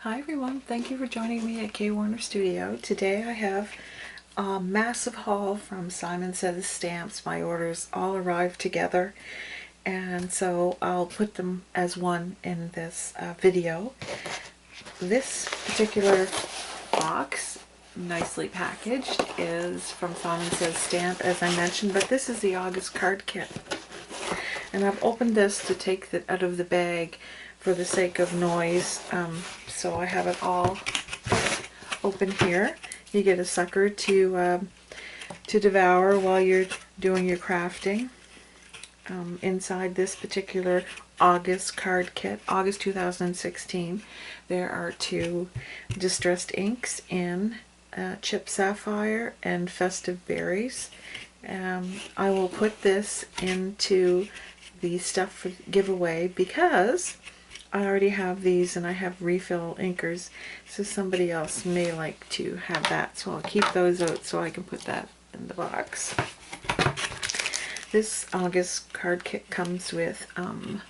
Hi everyone, thank you for joining me at K Warner Studio. Today I have a massive haul from Simon Says Stamps. My orders all arrived together, and so I'll put them as one in this video. This particular box, nicely packaged, is from Simon Says Stamp, as I mentioned, but this is the August card kit. And I've opened this to take it out of the bag for the sake of noise, so I have it all open here. You get a sucker to devour while you're doing your crafting. Inside this particular August card kit, August 2016, there are two distressed inks in Chip Sapphire and Festive Berries. I will put this into the stuff for giveaway because I already have these and I have refill inkers, so somebody else may like to have that, so I'll keep those out so I can put that in the box. This August card kit comes with a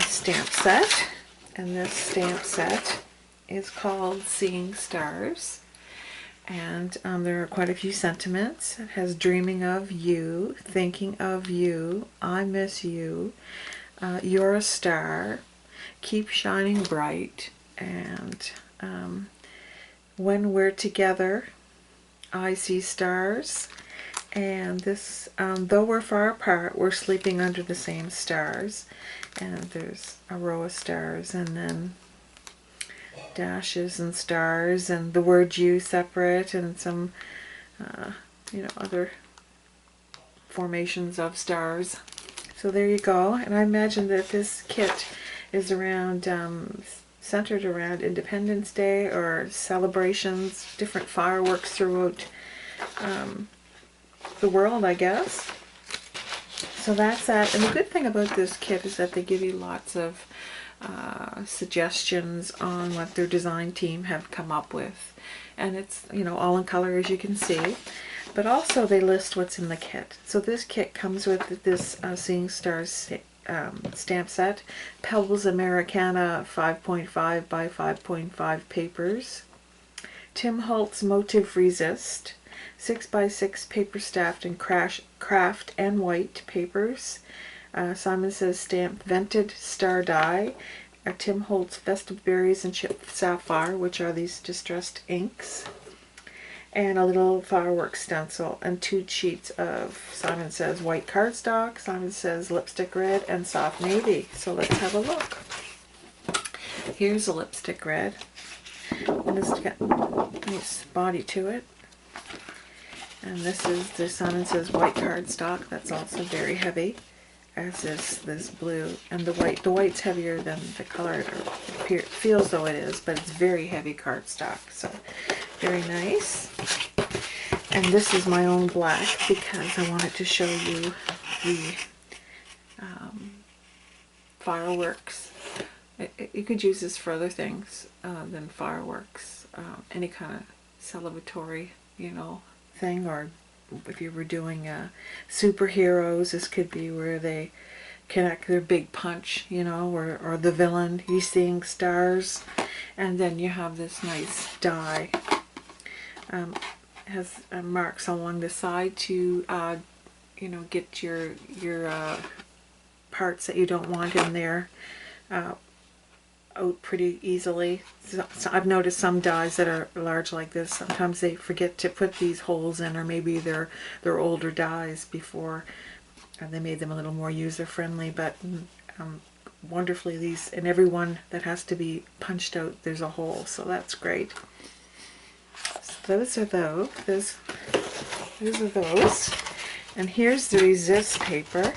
stamp set, and this stamp set is called Seeing Stars, and there are quite a few sentiments. It has dreaming of you, thinking of you, I miss you, you're a star, keep shining bright, and when we're together I see stars, and this though we're far apart, we're sleeping under the same stars, and there's a row of stars and then dashes and stars and the word you separate and some other formations of stars. So there you go, and I imagine that this kit is around centered around Independence Day or celebrations, different fireworks throughout the world, I guess. So that's that. And the good thing about this kit is that they give you lots of suggestions on what their design team have come up with, and it's all in color, as you can see, but also they list what's in the kit. So this kit comes with this Seeing Stars stamp set, Pebbles Americana 5.5 by 5.5 papers, Tim Holtz Motif Resist 6 by 6 paper stamped and craft and white papers, Simon Says Stamp Vented Star Die, Tim Holtz Festive Berries and Chip Sapphire, which are these distressed inks, and a little fireworks stencil, and 2 sheets of Simon Says white cardstock, Simon Says lipstick red, and soft navy. So let's have a look. Here's a lipstick red, and this has got a nice body to it. And this is the Simon Says white cardstock, that's also very heavy, as is this blue. And the white. The white's heavier than the color, it feels though it is, but it's very heavy cardstock, so very nice. And this is my own black because I wanted to show you the fireworks. You could use this for other things than fireworks, any kind of celebratory, thing, or if you were doing superheroes, this could be where they connect their big punch, or the villain, he's seeing stars. And then you have this nice die. Has marks along the side to get your parts that you don't want in there out pretty easily. So I've noticed some dies that are large like this, sometimes they forget to put these holes in, or maybe they're older dies before they made them a little more user-friendly, but wonderfully these, and every one that has to be punched out, there's a hole, so that's great. So those are those. Those are those. And here's the resist paper.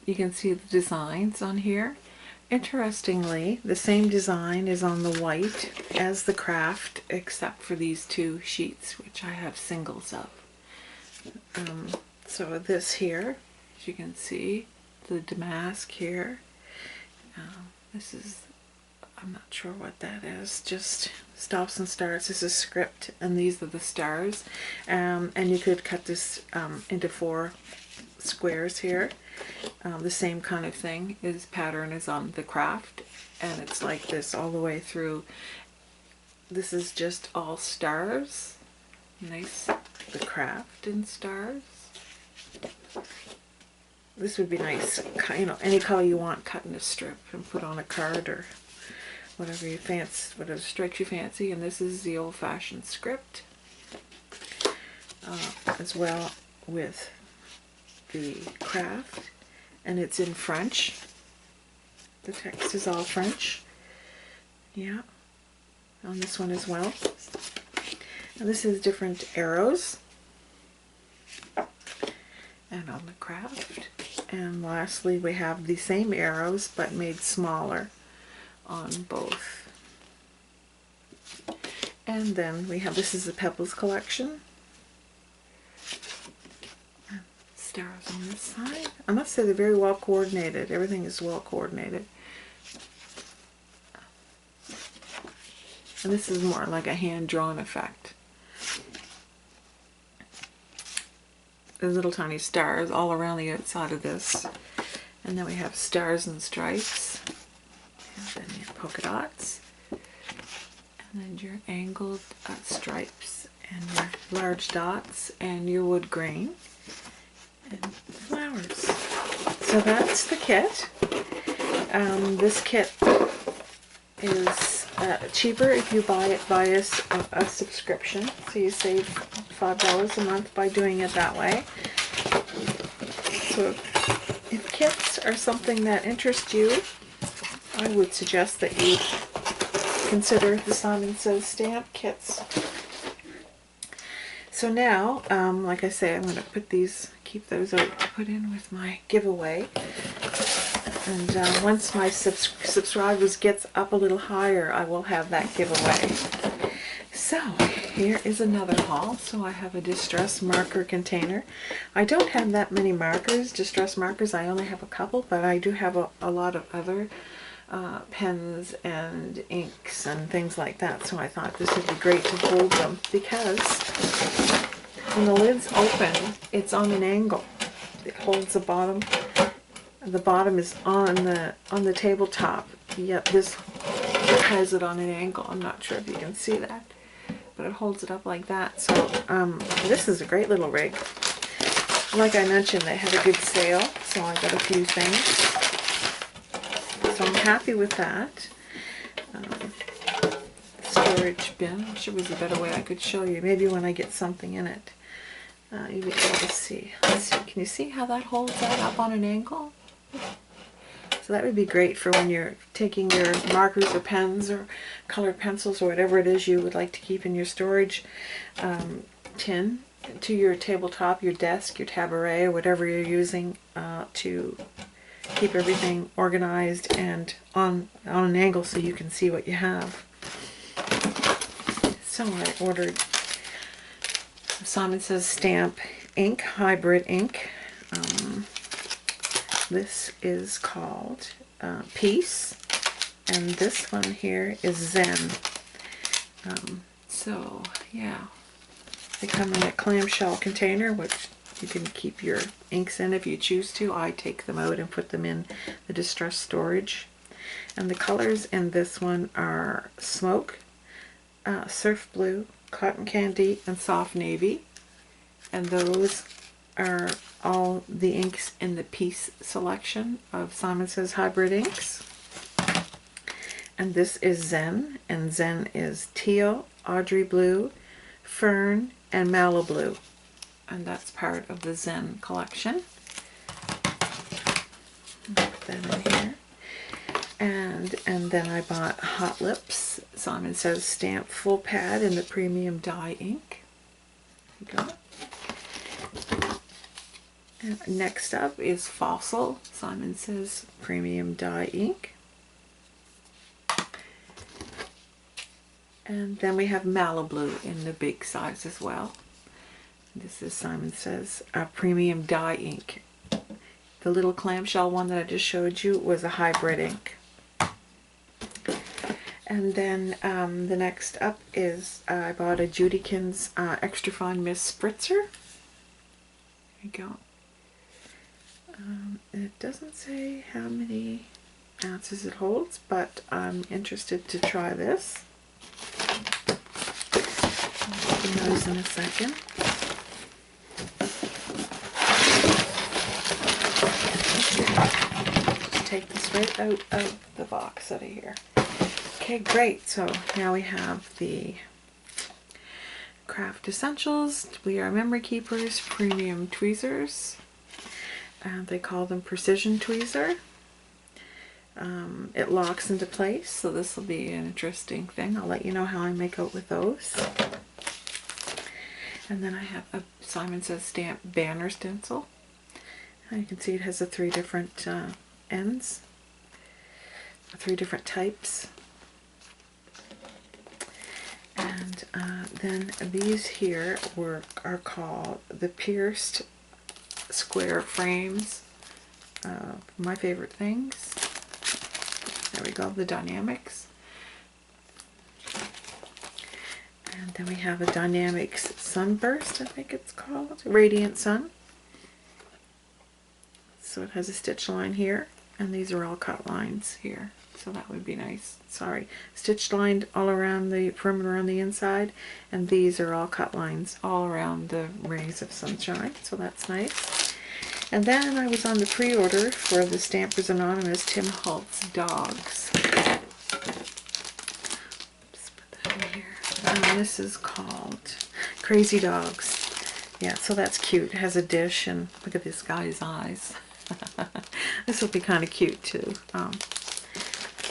You can see the designs on here. Interestingly, the same design is on the white as the craft, except for these 2 sheets, which I have singles of. So this here, as you can see, the damask here. This is, I'm not sure what that is, just stops and starts. This is script, and these are the stars. And you could cut this into 4 squares here. The same kind of thing is pattern is on the craft, and it's like this all the way through. This is just all stars. Nice, the craft in stars. This would be nice, you know, any color you want, cut in a strip and put on a card or whatever you fancy, whatever strikes you fancy. And this is the old-fashioned script, as well with the craft, and it's in French. The text is all French. Yeah, on this one as well. And this is different arrows, and on the craft. And lastly, we have the same arrows but made smaller on both. And then we have, this is the Pebbles collection. Stars on this side. I must say they're very well coordinated. Everything is well coordinated. And this is more like a hand-drawn effect. There's little tiny stars all around the outside of this. And then we have stars and stripes. And then your polka dots. And then your angled stripes. And your large dots. And your wood grain. And flowers. So that's the kit. This kit is cheaper if you buy it via a subscription, so you save $5 a month by doing it that way. So if kits are something that interests you, I would suggest that you consider the Simon Says stamp kits. So now, like I say, I'm going to put these, keep those out to put in with my giveaway. And once my subscribers gets up a little higher, I will have that giveaway. So here is another haul. So I have a distress marker container. I don't have that many markers, distress markers. I only have a couple, but I do have a lot of other pens and inks and things like that. So I thought this would be great to hold them, because when the lid's open, it's on an angle. It holds the bottom. The bottom is on the tabletop, yet this has it on an angle. I'm not sure if you can see that, but it holds it up like that. So this is a great little rig. Like I mentioned, they had a good sale, so I got a few things. So I'm happy with that. Storage bin. I wish there was a better way I could show you. Maybe when I get something in it, you'll be able to see. Let's see. Can you see how that holds that up on an angle? So that would be great for when you're taking your markers or pens or colored pencils or whatever it is you would like to keep in your storage tin to your tabletop, your desk, your tabaret, or whatever you're using to keep everything organized and on an angle so you can see what you have. So I ordered Simon Says stamp ink, hybrid ink. This is called Peace, and this one here is Zen. So yeah, they come in a clamshell container, which you can keep your inks in if you choose to. I take them out and put them in the distress storage. And the colors in this one are smoke, surf blue, cotton candy, and soft navy. And those are all the inks in the Peace selection of Simon Says hybrid inks. And this is Zen, and Zen is teal, Audrey blue, fern, and mallow blue. And that's part of the Zen collection. Put that in here. And then I bought Hot Lips, Simon Says stamp full pad in the premium dye ink. There you go. And next up is Fossil, Simon Says premium dye ink. And then we have Malibu in the big size as well. This is Simon Says premium dye ink. The little clamshell one that I just showed you was a hybrid ink. And then the next up is I bought a Judykins Extra Fine Mist Spritzer. There you go. It doesn't say how many ounces it holds, but I'm interested to try this. I'll open those in a second. Just take this right out of the box out of here. Okay, great. So now we have the Craft Essentials. We Are Memory Keepers Premium Tweezers. They call them Precision Tweezer. It locks into place, so this will be an interesting thing. I'll let you know how I make out with those. And then I have a Simon Says stamp banner stencil. You can see it has the 3 different ends, 3 different types. And then these here are called the pierced square frames. My favorite things. There we go, the Die-namics. And then we have a Die-namics Sunburst, I think it's called. Radiant Sun. So it has a stitch line here, and these are all cut lines here. So that would be nice. Sorry, stitched lined all around the perimeter on the inside, and these are all cut lines all around the rays of sunshine. So that's nice. And then I was on the pre-order for the Stampers Anonymous Tim Holtz dogs. Just put that in here. This is called Crazy Dogs. Yeah, so that's cute. It has a dish, and look at this guy's eyes. This will be kind of cute to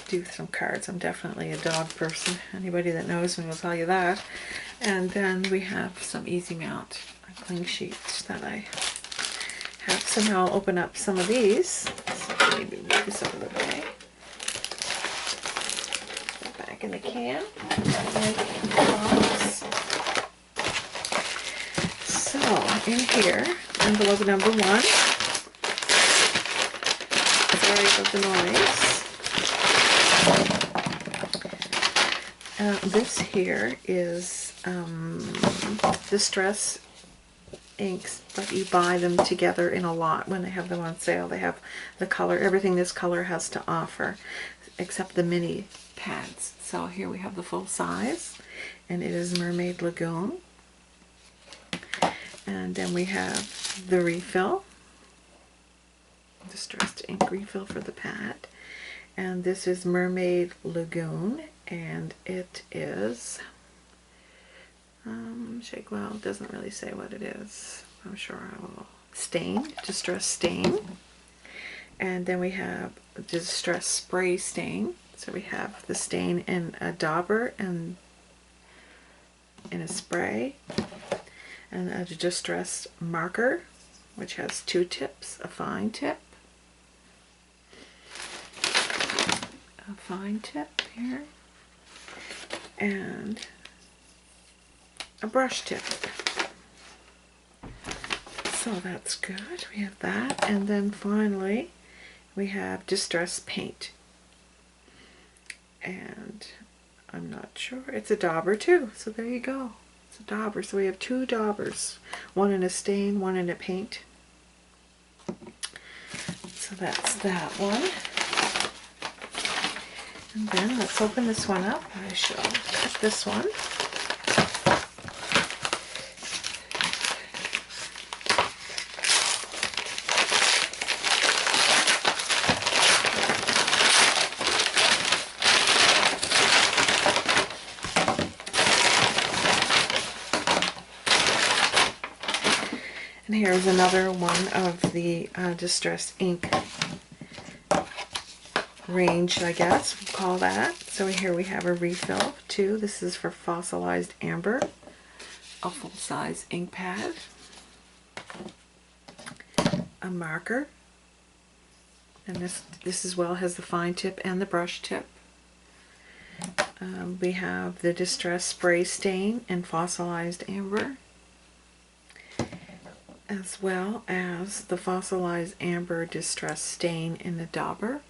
do some cards. I'm definitely a dog person. Anybody that knows me will tell you that. And then we have some easy mount cling sheets that I have. So now I'll open up some of these. So maybe move this out of the way. Put it back in the can. So in here, envelope number 1. Sorry about the noise. This here is Distress inks, but you buy them together in a lot when they have them on sale. They have the color, everything this color has to offer, except the mini pads. So here we have the full size, and it is Mermaid Lagoon. And then we have the refill. Distressed ink refill for the pad, and this is Mermaid Lagoon, and it is well, it doesn't really say what it is. I'm sure I will. Stain, distress stain, and then we have distress spray stain. So we have the stain in a dauber and in a spray, and a distress marker, which has 2 tips, a fine tip. A fine tip here, and a brush tip. So that's good. We have that, and then finally we have distress paint, and I'm not sure, it's a dauber too. So there you go, it's a dauber. So we have 2 daubers, one in a stain, one in a paint. So that's that one. And then let's open this one up. I shall cut this one. And here's another one of the Distress ink range, I guess we'll call that. So here we have a refill too. This is for fossilized amber, a full-size ink pad, a marker, and this as well has the fine tip and the brush tip. We have the Distress spray stain and fossilized amber, as well as the fossilized amber Distress stain in the dauber.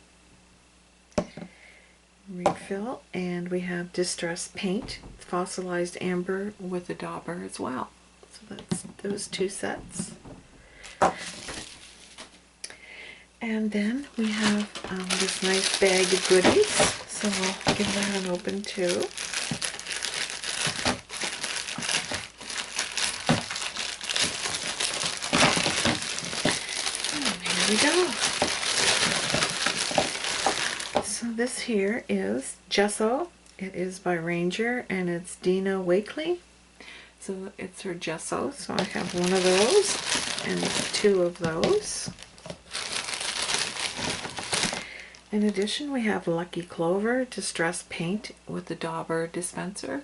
Refill, and we have Distress paint, fossilized amber with a dauber as well. So that's those 2 sets. And then we have this nice bag of goodies, so I'll give that an open too. And here we go. So this here is gesso. It is by Ranger, and it's Dina Wakely. So it's her gesso. So I have one of those and two of those. In addition, we have Lucky Clover Distress Paint with the dauber dispenser.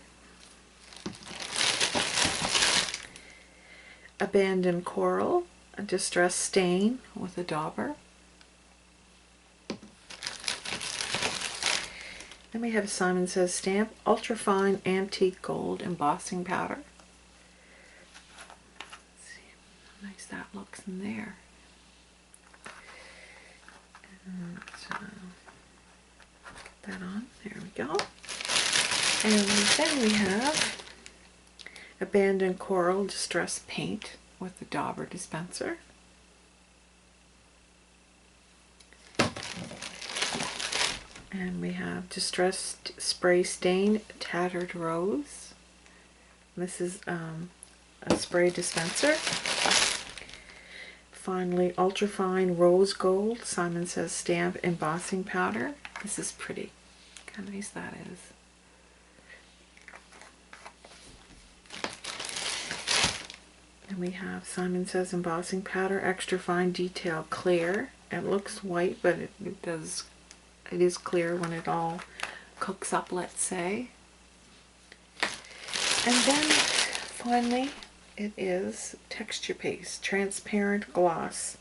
Abandoned Coral, a Distress Stain with a dauber. Then we have Simon Says Stamp Ultrafine Antique Gold Embossing Powder. Let's see how nice that looks in there. And, put that on. There we go. And then we have Abandoned Coral Distress Paint with the dauber dispenser. And we have Distressed Spray Stain Tattered Rose. This is a spray dispenser. Finally, Ultrafine Rose Gold Simon Says Stamp Embossing Powder. This is pretty. Look how nice that is. And we have Simon Says Embossing Powder Extra Fine Detail Clear. It looks white, but it is clear when it all cooks up, let's say. And then finally it is Texture Paste Transparent Gloss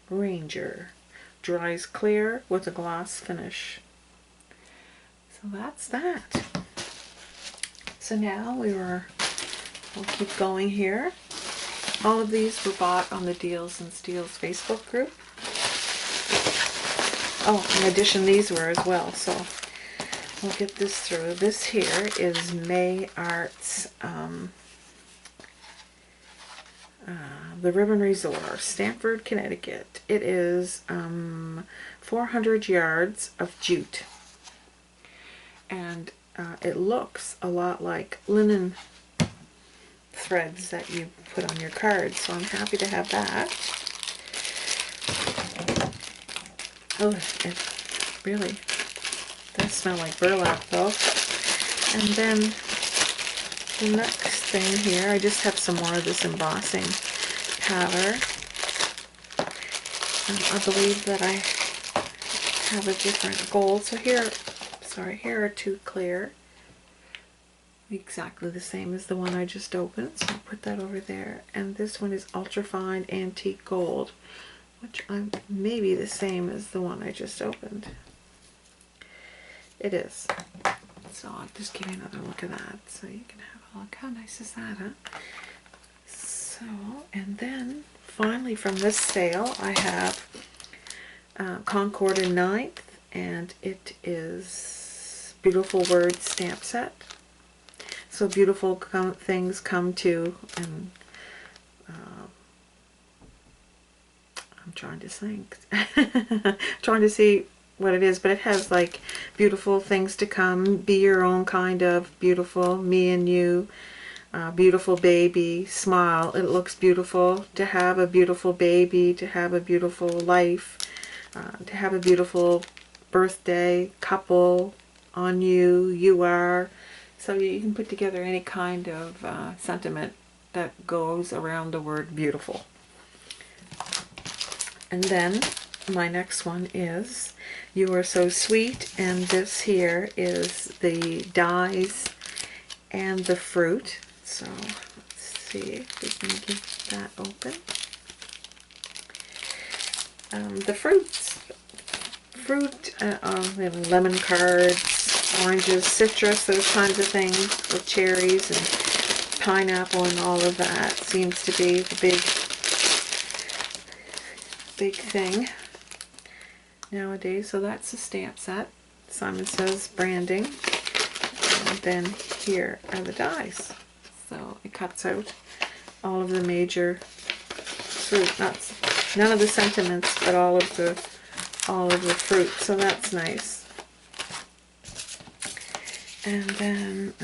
Ranger. Dries clear with a gloss finish. So that's that. So now we'll keep going here. All of these were bought on the Deals and Steals Facebook group. Oh, in addition, these were as well, so we'll get this through. This here is May Arts, the Ribbon Resort, Stamford, Connecticut. It is 400 yards of jute, and it looks a lot like linen threads that you put on your cards, so I'm happy to have that. Oh, it really does smell like burlap though. And then the next thing here, I just have some more of this embossing powder. I believe that I have a different gold. So here are two clear. Exactly the same as the one I just opened. So I'll put that over there. And this one is Ultrafine Antique Gold, which may be the same as the one I just opened. It is. So I'll just give you another look at that so you can have a look. How nice is that, huh? So, and then finally from this sale I have Concord and 9th, and it is Beautiful Words stamp set. So beautiful things come to, and I'm trying to think, trying to see what it is, but it has like beautiful things to come, be your own kind of, beautiful, me and you, beautiful baby, smile, it looks beautiful, to have a beautiful baby, to have a beautiful life, to have a beautiful birthday, couple, on you, you are. So you can put together any kind of sentiment that goes around the word beautiful. And then my next one is You Are So Sweet, and this here is the dies and the fruit. So let's see if we can get that open. The fruit, lemon cards, oranges, citrus, those kinds of things, with cherries and pineapple and all of that seems to be the big thing nowadays. So that's the stamp set. Simon Says branding. And then here are the dies. So it cuts out all of the major fruit, nuts, None of the sentiments, but all of the fruit. So that's nice. And then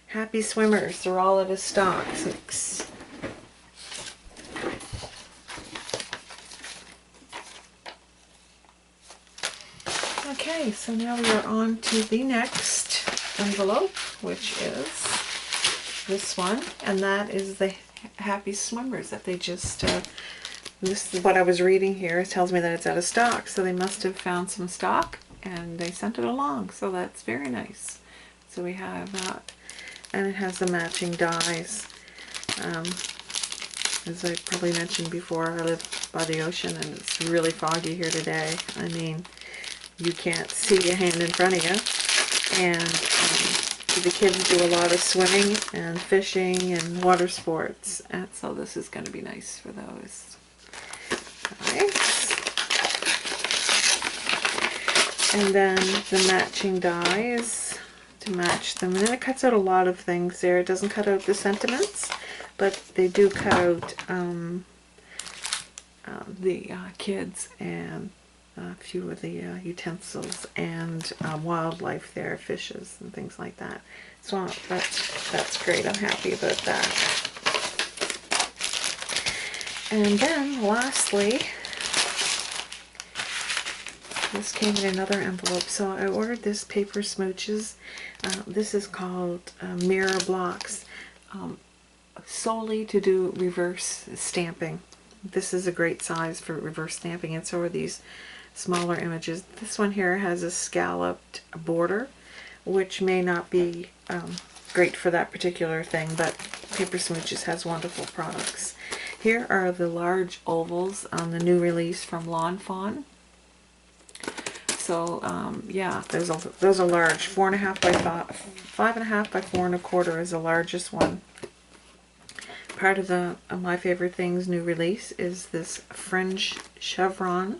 Happy Swimmers. They're all out of stock. Okay, so now we are on to the next envelope, which is this one, and that is the Happy Swimmers that they just, this is what I was reading here. It tells me that it's out of stock, so they must have found some stock and they sent it along, so that's very nice. So we have that, and it has the matching dies. As I probably mentioned before, I live by the ocean and it's really foggy here today. I mean, you can't see a hand in front of you, and the kids do a lot of swimming and fishing and water sports, and so this is going to be nice for those. Nice. And then the matching dies to match them, and then it cuts out a lot of things there. It doesn't cut out the sentiments, but they do cut out the kids and a few of the utensils and wildlife there, fishes and things like that. So that's great. I'm happy about that. And then lastly, this came in another envelope. So I ordered this paper Smoochies. This is called mirror blocks, solely to do reverse stamping. This is a great size for reverse stamping, and so are these smaller images. This one here has a scalloped border, which may not be great for that particular thing, but Paper Smoochies has wonderful products. Here are the large ovals on the new release from Lawn Fawn. So yeah, those are large. 4.5 by 5.5 by 4 1/4 is the largest one. Part of the My Favorite Things new release is this fringe chevron,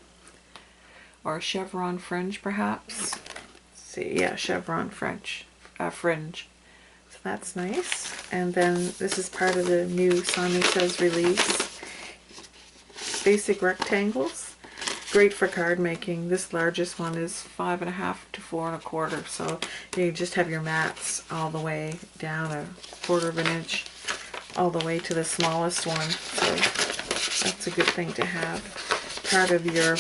or chevron fringe perhaps. Let's see, yeah, chevron fringe. So that's nice. And then this is part of the new Simon Says release. Basic rectangles. Great for card making. This largest one is 5.5 to 4 1/4. So you just have your mats all the way down 1/4 of an inch, all the way to the smallest one. So that's a good thing to have. Part of your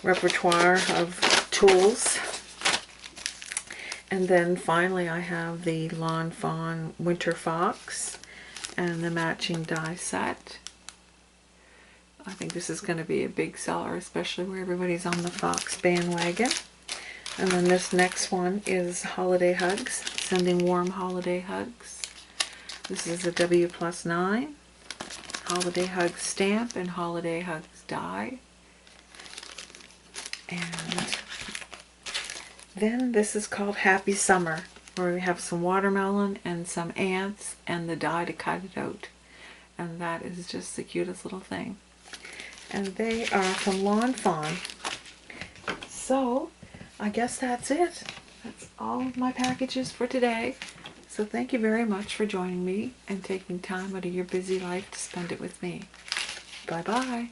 repertoire of tools. And then finally I have the Lawn Fawn Winter Fox and the matching die set. I think this is going to be a big seller, especially where everybody's on the fox bandwagon. And then this next one is Holiday Hugs, sending warm holiday hugs. This is a W+9 Holiday Hugs stamp and Holiday Hugs die. And then this is called Happy Summer, where we have some watermelon and some ants and the die to cut it out. And that is just the cutest little thing. And they are from Lawn Fawn. So I guess that's it. That's all of my packages for today. So thank you very much for joining me and taking time out of your busy life to spend it with me. Bye-bye.